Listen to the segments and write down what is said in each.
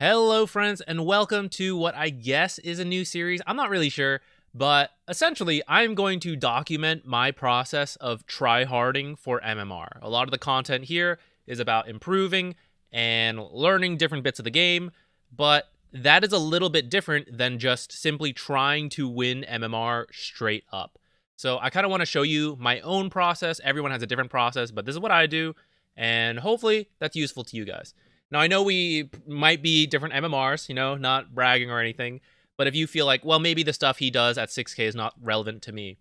Hello, friends, and welcome to what I guess is a new series. I'm not really sure, but essentially, I'm going to document my process of tryharding for MMR. A lot of the content here is about improving and learning different bits of the game, but that is a little bit different than just simply trying to win MMR straight up. So, I kind of want to show you my own process. Everyone has a different process, but this is what I do, and hopefully, that's useful to you guys. Now, I know we might be different MMRs, not bragging or anything, but if you feel like, well, maybe the stuff he does at 6K is not relevant to me,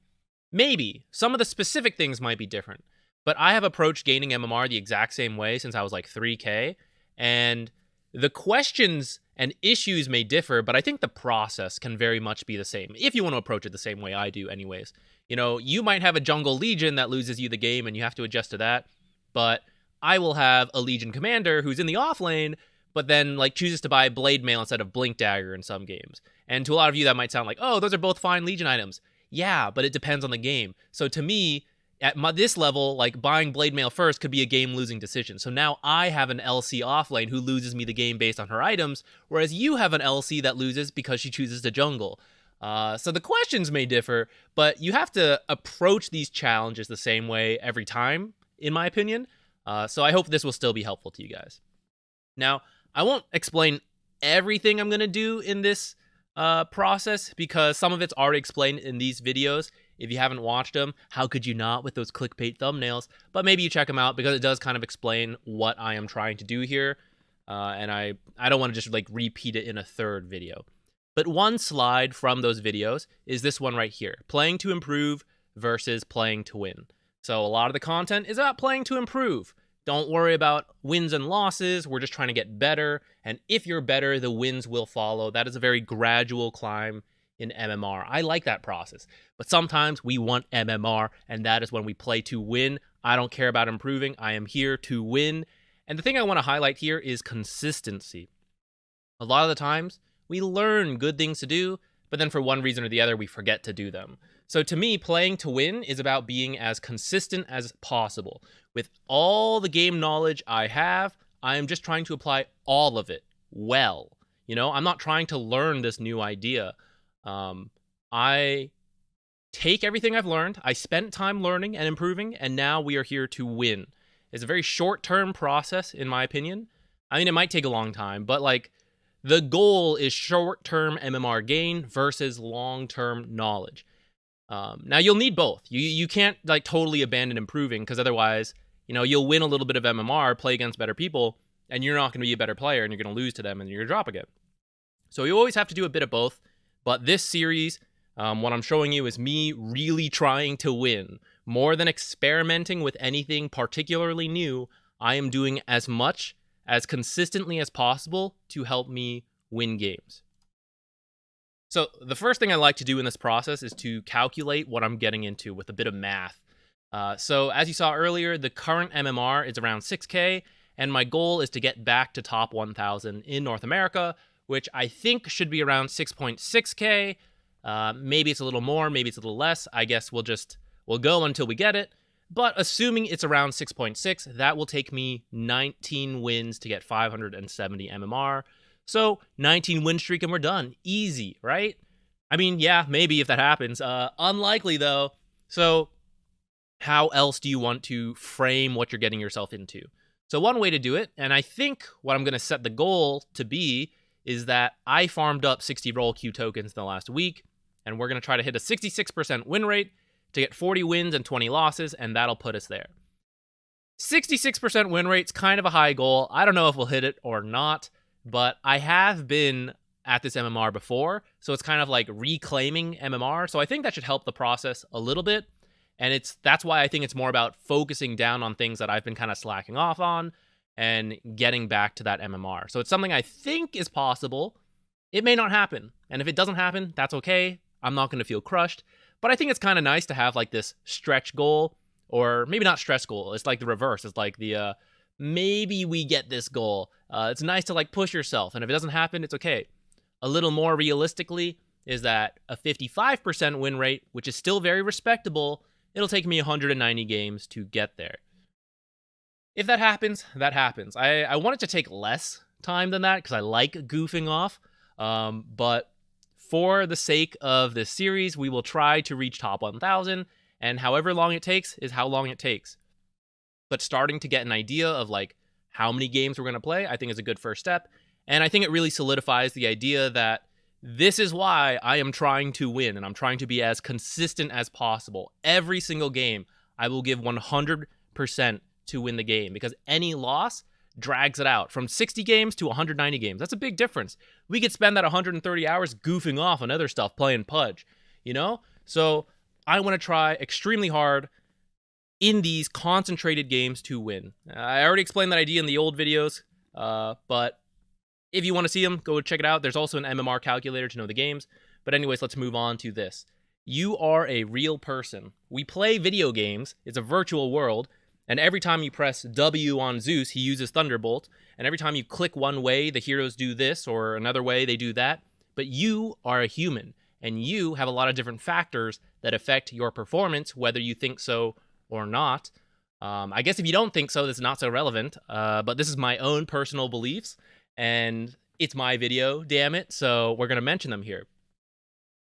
maybe some of the specific things might be different. But I have approached gaining MMR the exact same way since I was like 3K, and the questions and issues may differ, but I think the process can very much be the same, if you want to approach it the same way I do anyways. You might have a jungle legion that loses you the game, and you have to adjust to that, but I will have a Legion commander who's in the off lane, but then chooses to buy Blade Mail instead of Blink Dagger in some games. And to a lot of you, that might sound like, oh, those are both fine Legion items. Yeah, but it depends on the game. So to me, at this level, buying Blade Mail first could be a game-losing decision. So now I have an LC offlane who loses me the game based on her items, whereas you have an LC that loses because she chooses to jungle. So the questions may differ, but you have to approach these challenges the same way every time, in my opinion. So I hope this will still be helpful to you guys. Now, I won't explain everything I'm going to do in this process because some of it's already explained in these videos. If you haven't watched them, how could you not with those clickbait thumbnails? But maybe you check them out because it does kind of explain what I am trying to do here. And I don't want to just repeat it in a third video. But one slide from those videos is this one right here. Playing to improve versus playing to win. So a lot of the content is about playing to improve. Don't worry about wins and losses. We're just trying to get better. And if you're better, the wins will follow. That is a very gradual climb in MMR. I like that process. But sometimes we want MMR, and that is when we play to win. I don't care about improving. I am here to win. And the thing I want to highlight here is consistency. A lot of the times, we learn good things to do, but then for one reason or the other, we forget to do them. So to me, playing to win is about being as consistent as possible. With all the game knowledge I have, I am just trying to apply all of it well. I'm not trying to learn this new idea. I take everything I've learned, I spent time learning and improving, and now we are here to win. It's a very short-term process, in my opinion. I mean, it might take a long time, but the goal is short-term MMR gain versus long-term knowledge. Now you'll need both. You can't totally abandon improving because otherwise, you'll win a little bit of MMR, play against better people, and you're not going to be a better player and you're going to lose to them and you're going to drop again. So you always have to do a bit of both. But this series, what I'm showing you is me really trying to win. More than experimenting with anything particularly new, I am doing as much as consistently as possible to help me win games. So the first thing I like to do in this process is to calculate what I'm getting into with a bit of math. So as you saw earlier, the current MMR is around 6K, and my goal is to get back to top 1,000 in North America, which I think should be around 6.6K. Maybe it's a little more, maybe it's a little less. I guess we'll go until we get it. But assuming it's around 6.6, that will take me 19 wins to get 570 MMR. So 19 win streak and we're done. Easy, right? I mean, yeah, maybe if that happens. Unlikely though. So how else do you want to frame what you're getting yourself into? So one way to do it, and I think what I'm going to set the goal to be, is that I farmed up 60 roll Q tokens in the last week, and we're going to try to hit a 66% win rate to get 40 wins and 20 losses, and that'll put us there. 66% win rate's kind of a high goal. I don't know if we'll hit it or not, but I have been at this MMR before, so it's kind of like reclaiming MMR, so I think that should help the process a little bit, and that's why I think it's more about focusing down on things that I've been kind of slacking off on and getting back to that MMR. So it's something I think is possible. It may not happen, and if it doesn't happen, that's okay. I'm not going to feel crushed, but I think it's kind of nice to have this stretch goal, or maybe not stretch goal. It's like the reverse. It's like the maybe we get this goal. It's nice to push yourself, and if it doesn't happen, it's okay. A little more realistically is that a 55% win rate, which is still very respectable, it'll take me 190 games to get there. If that happens, that happens. I want it to take less time than that because I like goofing off. But for the sake of this series, we will try to reach top 1,000, and however long it takes is how long it takes. But starting to get an idea of like how many games we're going to play, I think is a good first step. And I think it really solidifies the idea that this is why I am trying to win, and I'm trying to be as consistent as possible. Every single game, I will give 100% to win the game, because any loss drags it out from 60 games to 190 games. That's a big difference. We could spend that 130 hours goofing off on other stuff, playing Pudge, you know? So I want to try extremely hard in these concentrated games to win. I already explained that idea in the old videos, but if you want to see them, go check it out. There's also an MMR calculator to know the games. But anyways, let's move on to this. You are a real person. We play video games. It's a virtual world. And every time you press W on Zeus, he uses Thunderbolt. And every time you click one way, the heroes do this, or another way, they do that. But you are a human. And you have a lot of different factors that affect your performance, whether you think so or not. I guess if you don't think so, that's not so relevant. But this is my own personal beliefs. And it's my video, damn it. So we're going to mention them here.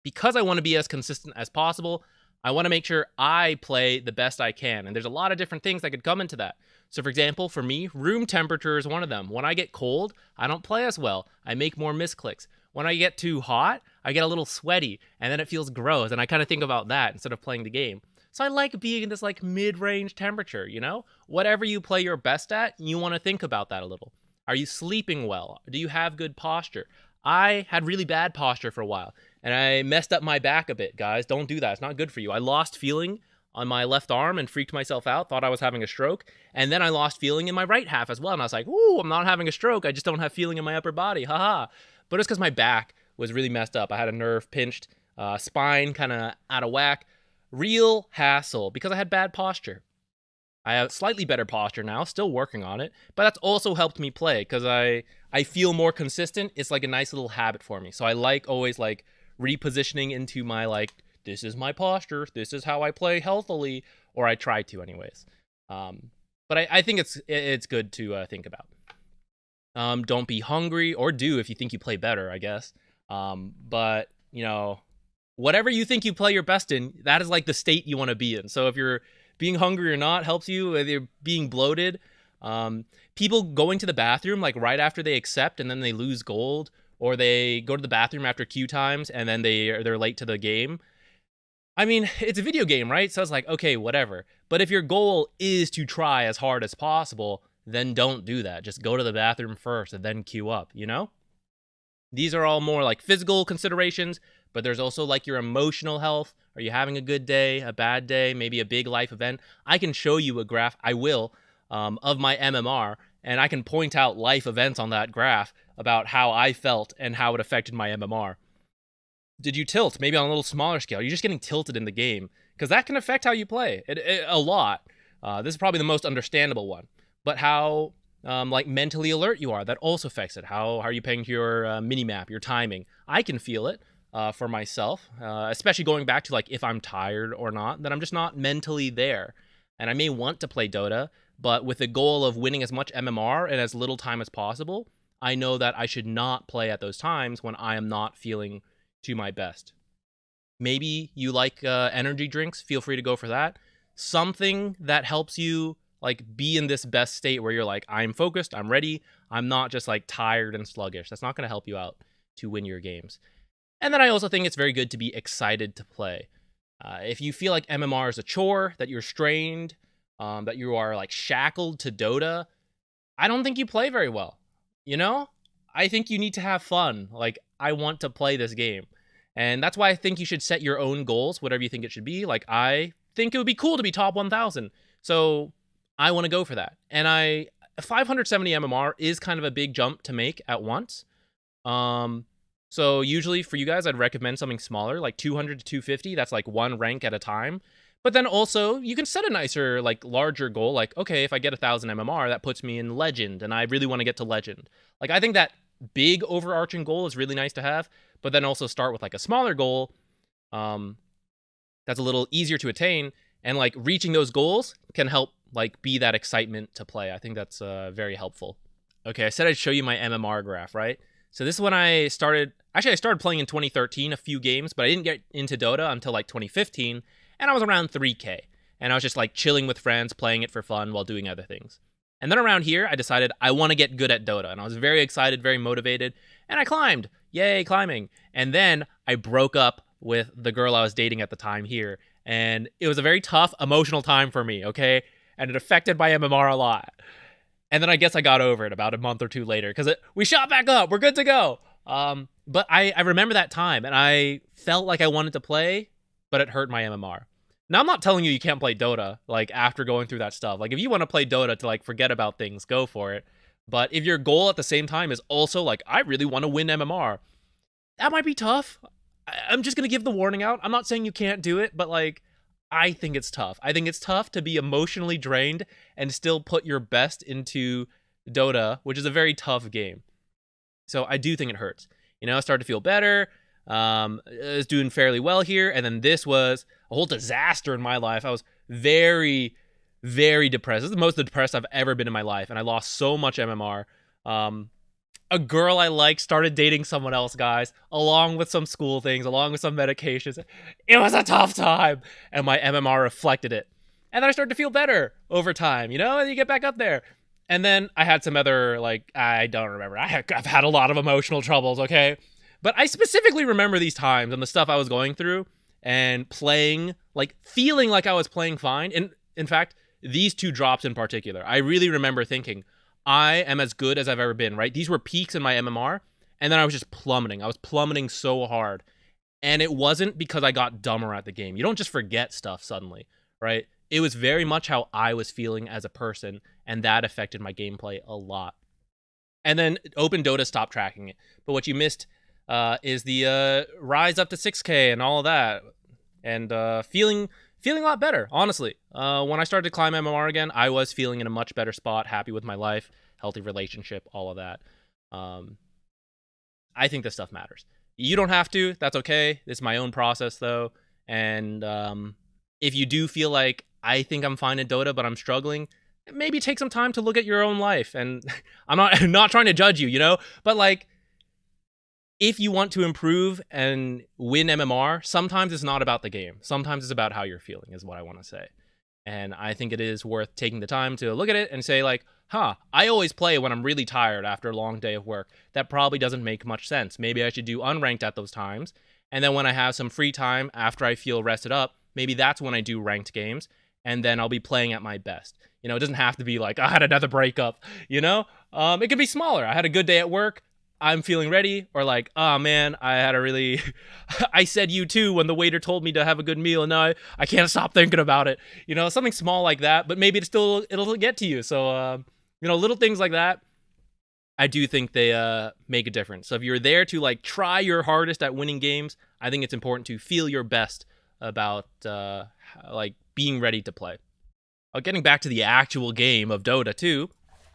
Because I want to be as consistent as possible, I want to make sure I play the best I can. And there's a lot of different things that could come into that. So for example, for me, room temperature is one of them. When I get cold, I don't play as well. I make more misclicks. When I get too hot, I get a little sweaty, and then it feels gross. And I kind of think about that instead of playing the game. So I like being in this like mid-range temperature, you know? Whatever you play your best at, you want to think about that a little. Are you sleeping well? Do you have good posture? I had really bad posture for a while, and I messed up my back a bit, guys. Don't do that. It's not good for you. I lost feeling on my left arm and freaked myself out, thought I was having a stroke, and then I lost feeling in my right half as well, and I was like, ooh, I'm not having a stroke. I just don't have feeling in my upper body. Haha. But it's because my back was really messed up. I had a nerve pinched, spine kind of out of whack. Real hassle because I had bad posture. I have slightly better posture now, still working on it, but that's also helped me play because I feel more consistent. It's like a nice little habit for me. So I like always like repositioning into my like, this is my posture, this is how I play healthily, or I try to anyways. But I think it's good to think about. Don't be hungry, or do if you think you play better, I guess. But, you know, whatever you think you play your best in, that is like the state you want to be in. So if you're being hungry or not helps you, if you're being bloated. People going to the bathroom like right after they accept and then they lose gold, or they go to the bathroom after queue times and then they're late to the game. I mean, it's a video game, right? So it's like, okay, whatever. But if your goal is to try as hard as possible, then don't do that. Just go to the bathroom first and then queue up, you know? These are all more like physical considerations, but there's also like your emotional health. Are you having a good day, a bad day, maybe a big life event? I can show you a graph, I will, of my MMR, and I can point out life events on that graph about how I felt and how it affected my MMR. Did you tilt? Maybe on a little smaller scale. You're just getting tilted in the game, because that can affect how you play a lot. This is probably the most understandable one. But how like mentally alert you are, that also affects it. How are you paying to your mini-map, your timing? I can feel it for myself, especially going back to like if I'm tired or not, that I'm just not mentally there. And I may want to play Dota, but with the goal of winning as much MMR in as little time as possible, I know that I should not play at those times when I am not feeling to my best. Maybe you like energy drinks, feel free to go for that. Something that helps you like be in this best state where you're like, I'm focused, I'm ready, I'm not just like tired and sluggish. That's not going to help you out to win your games. And then I also think it's very good to be excited to play. If you feel like MMR is a chore, that you're strained, that you are like shackled to Dota, I don't think you play very well. You know? I think you need to have fun. Like, I want to play this game. And that's why I think you should set your own goals, whatever you think it should be. Like, I think it would be cool to be top 1,000. So I want to go for that. And 570 MMR is kind of a big jump to make at once. So usually for you guys, I'd recommend something smaller, like 200 to 250. That's like one rank at a time. But then also you can set a nicer, like larger goal. Like, okay, if I get 1,000 MMR, that puts me in Legend, and I really want to get to Legend. Like, I think that big overarching goal is really nice to have, but then also start with like a smaller goal that's a little easier to attain, and like reaching those goals can help like be that excitement to play. I think that's very helpful. Okay, I said I'd show you my MMR graph, right? So this is when I started. Actually, I started playing in 2013, a few games, but I didn't get into Dota until like 2015, and I was around 3K. And I was just like chilling with friends, playing it for fun while doing other things. And then around here, I decided I want to get good at Dota, and I was very excited, very motivated, and I climbed. Yay, climbing. And then I broke up with the girl I was dating at the time here, and it was a very tough, emotional time for me, okay? And it affected my MMR a lot. And then I guess I got over it about a month or two later because we shot back up. We're good to go. But I remember that time, and I felt like I wanted to play, but it hurt my MMR. Now, I'm not telling you can't play Dota, like, after going through that stuff. Like, if you want to play Dota to, like, forget about things, go for it. But if your goal at the same time is also, like, I really want to win MMR, that might be tough. I'm just going to give the warning out. I'm not saying you can't do it, but, like, I think it's tough. I think it's tough to be emotionally drained and still put your best into Dota, which is a very tough game. So I do think it hurts. You know, I started to feel better. I was doing fairly well here, and then this was a whole disaster in my life. I was very, very depressed. This is the most depressed I've ever been in my life, and I lost so much MMR. A girl I liked started dating someone else, guys, along with some school things, along with some medications. It was a tough time, and my MMR reflected it. And then I started to feel better over time, you know, and you get back up there. And then I had some other, like, I don't remember. I've had a lot of emotional troubles, okay? But I specifically remember these times and the stuff I was going through and playing, like, feeling like I was playing fine. And in fact, these two drops in particular, I really remember thinking, I am as good as I've ever been, right? These were peaks in my MMR, and then I was just plummeting. I was plummeting so hard. And it wasn't because I got dumber at the game. You don't just forget stuff suddenly, right? It was very much how I was feeling as a person, and that affected my gameplay a lot. And then Open Dota stopped tracking it. But what you missed is the rise up to 6K and all of that, and feeling a lot better, honestly. When I started to climb MMR again, I was feeling in a much better spot, happy with my life, healthy relationship, all of that. I think this stuff matters. You don't have to. That's okay. It's my own process, though. And if you do feel like, I think I'm fine at Dota, but I'm struggling, maybe take some time to look at your own life. And I'm not trying to judge you, you know? But, like, if you want to improve and win MMR, sometimes it's not about the game. Sometimes it's about how you're feeling, is what I want to say. And I think it is worth taking the time to look at it and say, like, I always play when I'm really tired after a long day of work. That probably doesn't make much sense. Maybe I should do unranked at those times. And then when I have some free time after I feel rested up, maybe that's when I do ranked games. And then I'll be playing at my best. You know, it doesn't have to be like, I had another breakup, you know? It could be smaller. I had a good day at work. I'm feeling ready, or like, oh man, I had a really, I said you too when the waiter told me to have a good meal, and now I can't stop thinking about it. You know, something small like that, but maybe it'll get to you. So, you know, little things like that, I do think they make a difference. So if you're there to, like, try your hardest at winning games, I think it's important to feel your best about like being ready to play. Getting back to the actual game of Dota 2.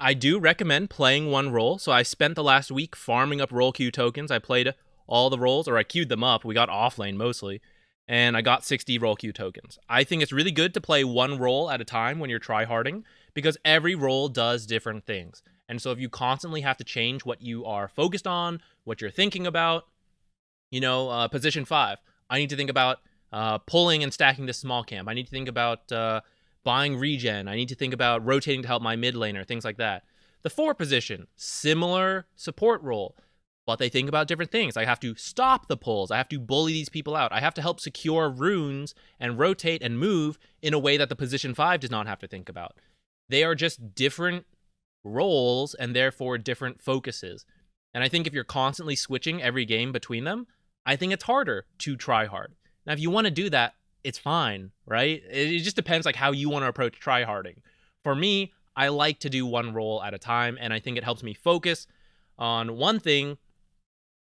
I do recommend playing one role. So I spent the last week farming up role queue tokens. I played all the roles, or I queued them up. We got offlane mostly, and I got 60 role queue tokens. I think it's really good to play one role at a time when you're tryharding, because every role does different things. And so if you constantly have to change what you are focused on, what you're thinking about, you know, position 5, I need to think about pulling and stacking this small camp. I need to think about buying regen. I need to think about rotating to help my mid laner, things like that. The 4 position, similar support role, but they think about different things. I have to stop the pulls. I have to bully these people out. I have to help secure runes and rotate and move in a way that the position 5 does not have to think about. They are just different roles and therefore different focuses. And I think if you're constantly switching every game between them, I think it's harder to try hard. Now, if you want to do that, it's fine, right? It just depends, like, how you want to approach tryharding. For me, I like to do one role at a time, and I think it helps me focus on one thing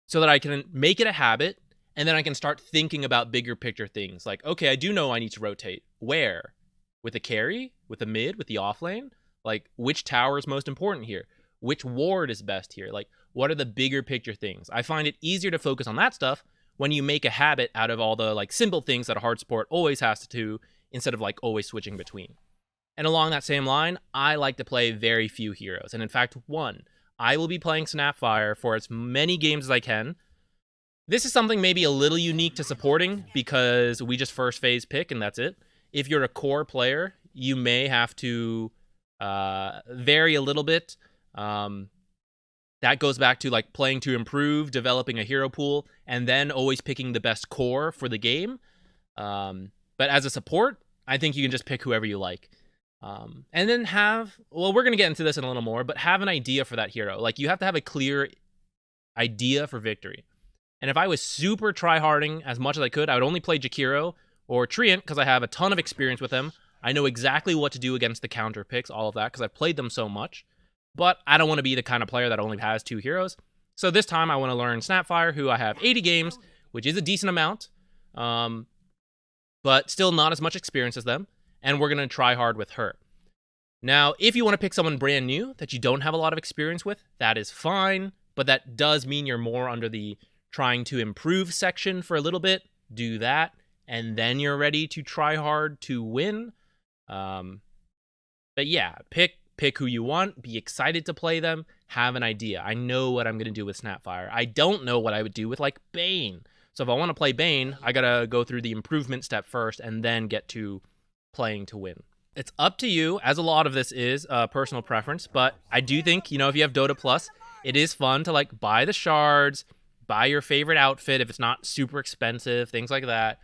so that I can make it a habit, and then I can start thinking about bigger picture things. Like, okay, I do know I need to rotate. Where? With a carry? With a mid? With the offlane? Like, which tower is most important here? Which ward is best here? Like, what are the bigger picture things? I find it easier to focus on that stuff when you make a habit out of all the, like, simple things that a hard support always has to do, instead of, like, always switching between. And along that same line, I like to play very few heroes. And in fact, one. I will be playing Snapfire for as many games as I can. This is something maybe a little unique to supporting because we just first phase pick and that's it. If you're a core player, you may have to vary a little bit. That goes back to like playing to improve, developing a hero pool, and then always picking the best core for the game. But as a support, I think you can just pick whoever you like. And then we're going to get into this in a little more, but have an idea for that hero. Like, you have to have a clear idea for victory. And if I was super tryharding as much as I could, I would only play Jakiro or Treant because I have a ton of experience with them. I know exactly what to do against the counter picks, all of that, because I've played them so much. But I don't want to be the kind of player that only has 2 heroes. So this time I want to learn Snapfire, who I have 80 games, which is a decent amount, but still not as much experience as them. And we're going to try hard with her. Now, if you want to pick someone brand new that you don't have a lot of experience with, that is fine. But that does mean you're more under the trying to improve section for a little bit. Do that. And then you're ready to try hard to win. But yeah, pick who you want. Be excited to play them. Have an idea. I know what I'm going to do with Snapfire. I don't know what I would do with, like, Bane. So if I want to play Bane, I got to go through the improvement step first and then get to playing to win. It's up to you, as a lot of this is personal preference, but I do think, if you have Dota Plus, it is fun to, like, buy the shards, buy your favorite outfit if it's not super expensive, things like that.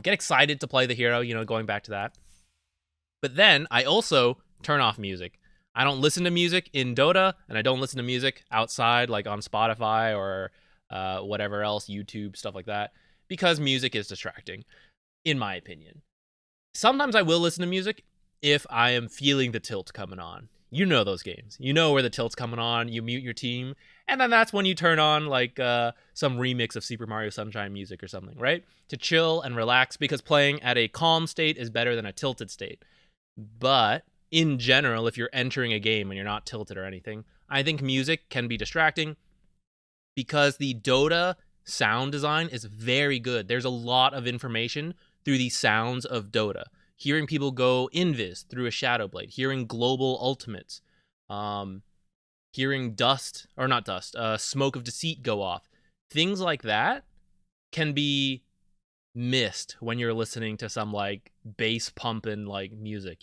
Get excited to play the hero, going back to that. But then I also turn off music. I don't listen to music in Dota, and I don't listen to music outside, like on Spotify or whatever else, YouTube, stuff like that, because music is distracting, in my opinion. Sometimes I will listen to music if I am feeling the tilt coming on. You know those games. You know where the tilt's coming on, you mute your team, and then that's when you turn on, like, some remix of Super Mario Sunshine music or something, right? To chill and relax, because playing at a calm state is better than a tilted state. But in general, if you're entering a game and you're not tilted or anything, I think music can be distracting because the Dota sound design is very good. There's a lot of information through the sounds of Dota. Hearing people go invis through a Shadow Blade, hearing global ultimates, hearing smoke of deceit go off. Things like that can be missed when you're listening to some, like, bass pumping, like, music,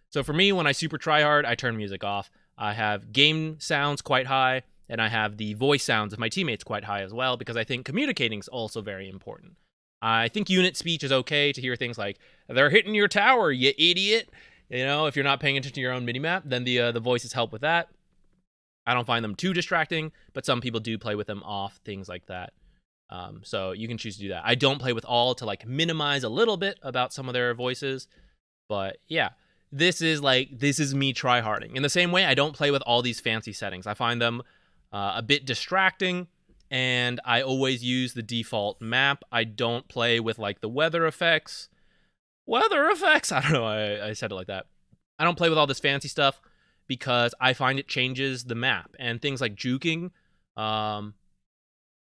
So for me, when I super try hard, I turn music off. I have game sounds quite high, and I have the voice sounds of my teammates quite high as well, because I think communicating is also very important. I think unit speech is okay to hear things like, "They're hitting your tower, you idiot." If you're not paying attention to your own minimap, then the voices help with that. I don't find them too distracting, but some people do play with them off, things like that. So you can choose to do that. I don't play with all to, like, minimize a little bit about some of their voices. But yeah, this is me tryharding. In the same way, I don't play with all these fancy settings. I find them a bit distracting, and I always use the default map. I don't play with, like, the weather effects. Weather effects? I don't know, I said it like that. I don't play with all this fancy stuff because I find it changes the map. And things like juking,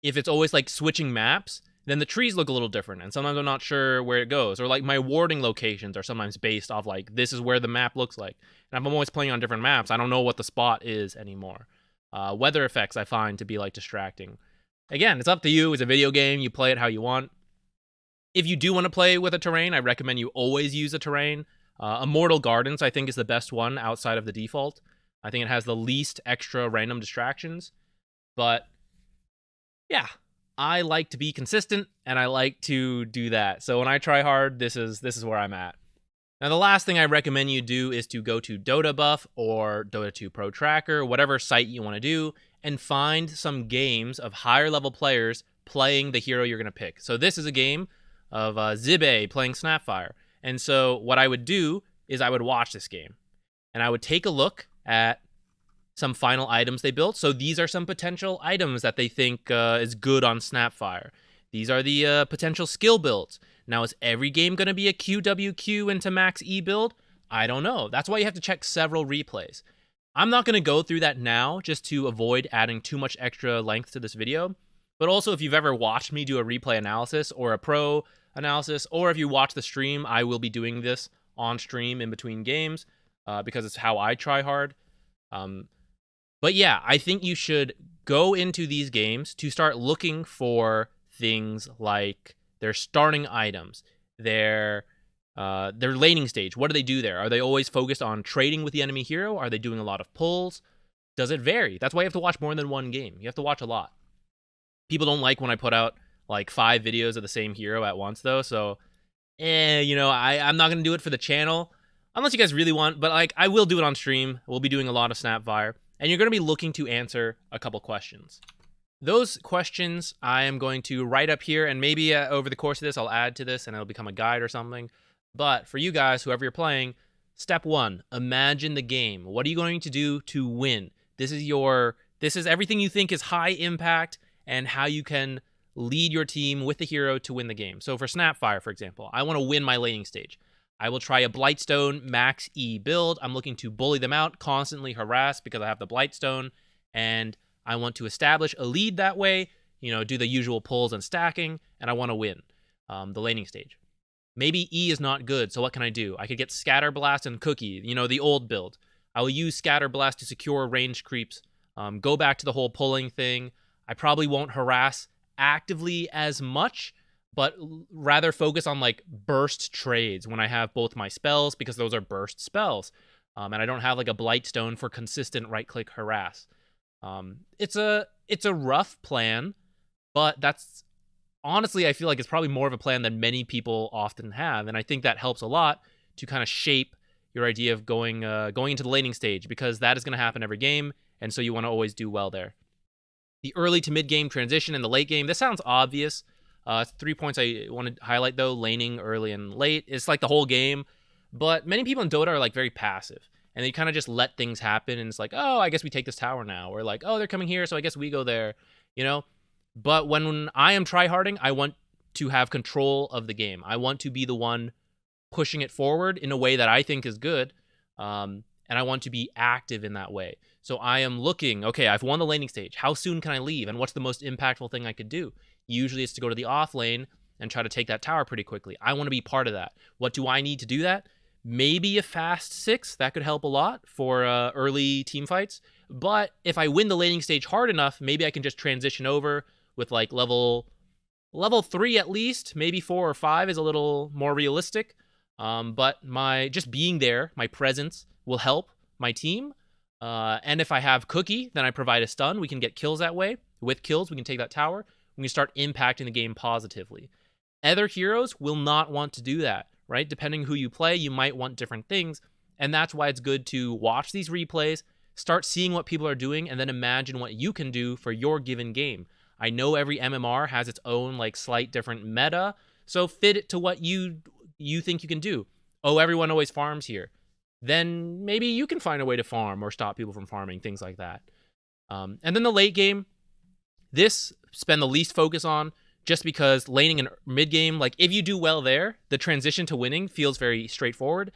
if it's always, like, switching maps, then the trees look a little different, and sometimes I'm not sure where it goes. Or, like, my warding locations are sometimes based off, like, this is where the map looks like. And if I'm always playing on different maps, I don't know what the spot is anymore. Weather effects I find to be, like, distracting. Again, it's up to you. It's a video game. You play it how you want. If you do want to play with a terrain, I recommend you always use a terrain. Immortal Gardens, I think, is the best one outside of the default. I think it has the least extra random distractions. But yeah, I like to be consistent, and I like to do that. So when I try hard, this is where I'm at. Now, the last thing I recommend you do is to go to Dota Buff or Dota 2 Pro Tracker, whatever site you want to do, and find some games of higher level players playing the hero you're going to pick. So this is a game of Zibe playing Snapfire. And so what I would do is I would watch this game, and I would take a look at some final items they built. So these are some potential items that they think is good on Snapfire. These are the potential skill builds. Now, is every game going to be a QWQ into max E build? I don't know. That's why you have to check several replays. I'm not going to go through that now just to avoid adding too much extra length to this video. But also, if you've ever watched me do a replay analysis or a pro analysis, or if you watch the stream, I will be doing this on stream in between games because it's how I try hard. But yeah, I think you should go into these games to start looking for things like their starting items, their laning stage. What do they do there? Are they always focused on trading with the enemy hero? Are they doing a lot of pulls? Does it vary? That's why you have to watch more than one game. You have to watch a lot. People don't like when I put out like 5 videos of the same hero at once, though. So, I'm not gonna do it for the channel unless you guys really want. But like, I will do it on stream. We'll be doing a lot of Snapfire, and you're gonna be looking to answer a couple questions. Those questions I am going to write up here, and maybe over the course of this, I'll add to this, and it'll become a guide or something. But for you guys, whoever you're playing, step 1: imagine the game. What are you going to do to win? This is everything you think is high impact and how you can lead your team with the hero to win the game. So for Snapfire, for example, I want to win my laning stage. I will try a Blightstone max E build. I'm looking to bully them out, constantly harass because I have the Blightstone, and I want to establish a lead that way, do the usual pulls and stacking, and I want to win the laning stage. Maybe E is not good, so what can I do? I could get Scatter Blast and Cookie, the old build. I will use Scatter Blast to secure ranged creeps, go back to the whole pulling thing. I probably won't harass actively as much, but rather focus on like burst trades when I have both my spells, because those are burst spells. And I don't have like a Blightstone for consistent right-click harass. It's a rough plan, but that's honestly, I feel like it's probably more of a plan than many people often have. And I think that helps a lot to kind of shape your idea of going into the laning stage, because that is going to happen every game. And so you want to always do well there. The early to mid-game transition and the late game, this sounds obvious. 3 points I want to highlight, though: laning, early, and late. It's like the whole game. But many people in Dota are like very passive, and they kind of just let things happen, and it's like, oh, I guess we take this tower now. Or like, oh, they're coming here, so I guess we go there, But when I am tryharding, I want to have control of the game. I want to be the one pushing it forward in a way that I think is good. And I want to be active in that way. So I am looking, okay, I've won the laning stage. How soon can I leave? And what's the most impactful thing I could do? Usually it's to go to the off lane and try to take that tower pretty quickly. I want to be part of that. What do I need to do that? Maybe a fast 6. That could help a lot for early team fights. But if I win the laning stage hard enough, maybe I can just transition over with like level 3 at least. Maybe 4 or 5 is a little more realistic. But my just being there, my presence will help my team. And if I have Cookie, then I provide a stun. We can get kills that way. With kills, we can take that tower. We can start impacting the game positively. Other heroes will not want to do that, right? Depending who you play, you might want different things. And that's why it's good to watch these replays, start seeing what people are doing, and then imagine what you can do for your given game. I know every MMR has its own like slight different meta, so fit it to what you think you can do. Oh, everyone always farms here. Then maybe you can find a way to farm or stop people from farming, things like that. And then the late game, this spend the least focus on, just because laning and mid game, like if you do well there, the transition to winning feels very straightforward.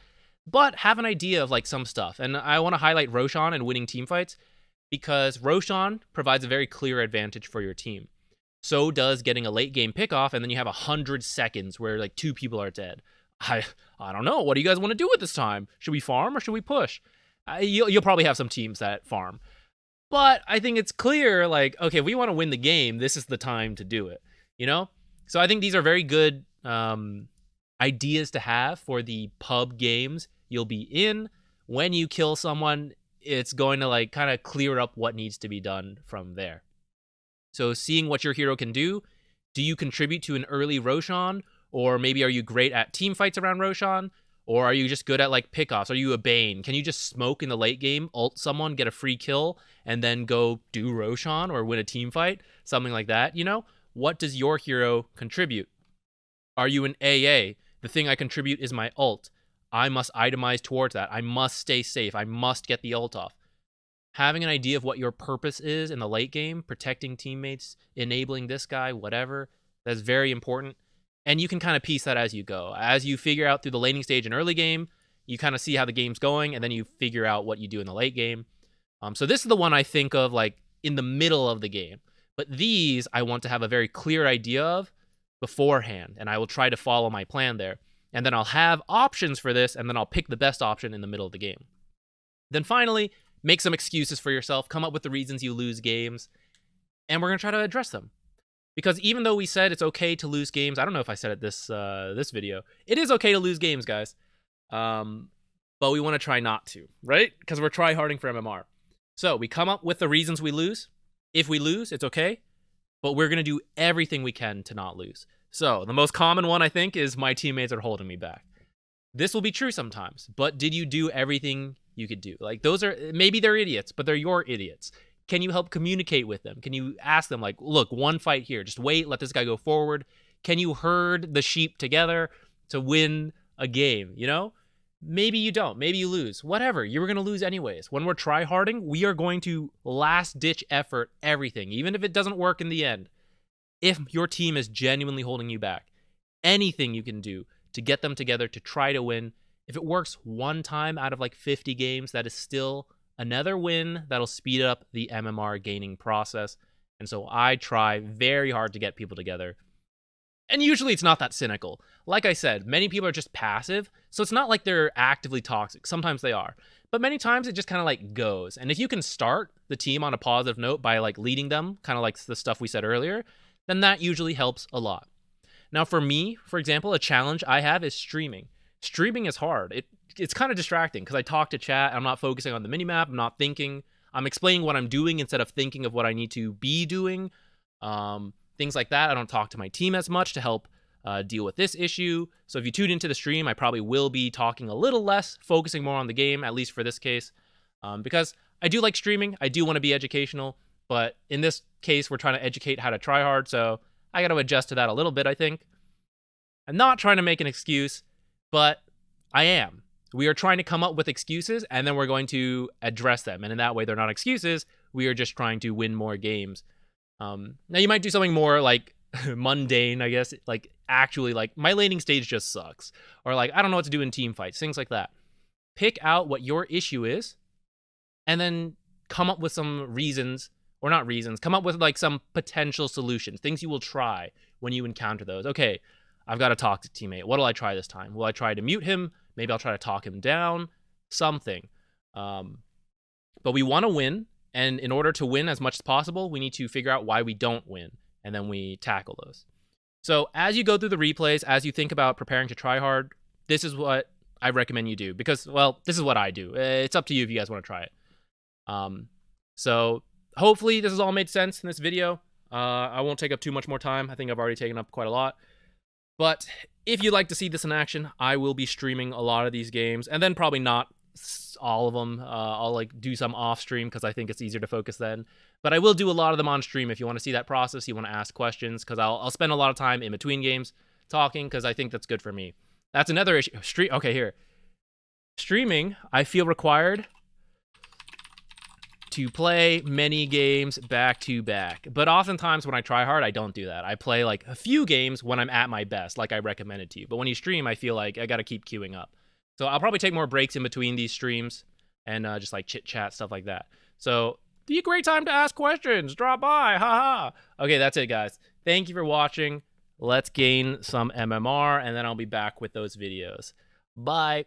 But have an idea of like some stuff. And I want to highlight Roshan and winning team fights, because Roshan provides a very clear advantage for your team. So does getting a late game pickoff, and then you have 100 seconds where like 2 people are dead. I don't know. What do you guys want to do with this time? Should we farm or should we push? You'll probably have some teams that farm. But I think it's clear, like, okay, if we want to win the game, this is the time to do it, So I think these are very good ideas to have for the pub games you'll be in. When you kill someone, it's going to like kind of clear up what needs to be done from there. So seeing what your hero can do. Do you contribute to an early Roshan? Or maybe are you great at team fights around Roshan? Or are you just good at like pickoffs? Are you a Bane? Can you just smoke in the late game, ult someone, get a free kill, and then go do Roshan or win a team fight? Something like that, What does your hero contribute? Are you an AA? The thing I contribute is my ult. I must itemize towards that. I must stay safe. I must get the ult off. Having an idea of what your purpose is in the late game, protecting teammates, enabling this guy, whatever, that's very important. And you can kind of piece that as you go. As you figure out through the laning stage and early game, you kind of see how the game's going, and then you figure out what you do in the late game. So this is the one I think of like in the middle of the game. But these I want to have a very clear idea of beforehand, and I will try to follow my plan there. And then I'll have options for this, and then I'll pick the best option in the middle of the game. Then finally, make some excuses for yourself, come up with the reasons you lose games, and we're going to try to address them. Because even though we said it's okay to lose games, I don't know if I said it this video, it is okay to lose games, guys. But we want to try not to, right? Because we're tryharding for MMR. So we come up with the reasons we lose. If we lose, it's okay, but we're going to do everything we can to not lose. So the most common one, I think, is my teammates are holding me back. This will be true sometimes, but did you do everything you could do? Like, those are, maybe they're idiots, but they're your idiots. Can you help communicate with them? Can you ask them, like, look, one fight here, just wait, let this guy go forward? Can you herd the sheep together to win a game, you know? Maybe you don't. Maybe you lose. Whatever. You were going to lose anyways. When we're tryharding, we are going to last-ditch effort everything, even if it doesn't work in the end. If your team is genuinely holding you back, anything you can do to get them together to try to win. If it works one time out of like 50 games, that is still another win that'll speed up the MMR gaining process. And so I try very hard to get people together. And usually it's not that cynical. Like I said, many people are just passive, so it's not like they're actively toxic. Sometimes they are. But many times it just kind of like goes. And if you can start the team on a positive note by like leading them, kind of like the stuff we said earlier, then that usually helps a lot. Now for me, for example, a challenge I have is streaming. Streaming is hard. It's kind of distracting because I talk to chat. I'm not focusing on the minimap. I'm not thinking. I'm explaining what I'm doing instead of thinking of what I need to be doing. Things like that. I don't talk to my team as much to help deal with this issue. So if you tune into the stream, I probably will be talking a little less, focusing more on the game, at least for this case. Because I do like streaming. I do want to be educational. But in this case, we're trying to educate how to try hard. So I got to adjust to that a little bit, I think. I'm not trying to make an excuse, but I am. We are trying to come up with excuses, and then we're going to address them. And in that way, they're not excuses. We are just trying to win more games. Now, you might do something more, like, mundane, I guess. Like, actually, like, my laning stage just sucks. Or, like, I don't know what to do in team fights. Things like that. Pick out what your issue is, and then come up with some reasons. Or not reasons. Come up with, like, some potential solutions. Things you will try when you encounter those. Okay, I've got a toxic teammate. What'll I try this time? Will I try to mute him? Maybe I'll try to talk him down. Something. But we want to win. And in order to win as much as possible, we need to figure out why we don't win. And then we tackle those. So as you go through the replays, as you think about preparing to try hard, this is what I recommend you do. Because, well, this is what I do. It's up to you if you guys want to try it. So hopefully this has all made sense in this video. I won't take up too much more time. I think I've already taken up quite a lot. But if you'd like to see this in action, I will be streaming a lot of these games. And then probably not all of them. I'll like do some off stream because I think it's easier to focus then. But I will do a lot of them on stream if you want to see that process, you want to ask questions, because I'll spend a lot of time in between games talking because I think that's good for me. That's another issue. Okay, here. Streaming, I feel required to play many games back to back. But oftentimes when I try hard, I don't do that. I play like a few games when I'm at my best, like I recommended to you. But when you stream, I feel like I got to keep queuing up. So I'll probably take more breaks in between these streams and just like chit chat, stuff like that. So be a great time to ask questions. Drop by. Haha. Okay, that's it, guys. Thank you for watching. Let's gain some MMR, and then I'll be back with those videos. Bye.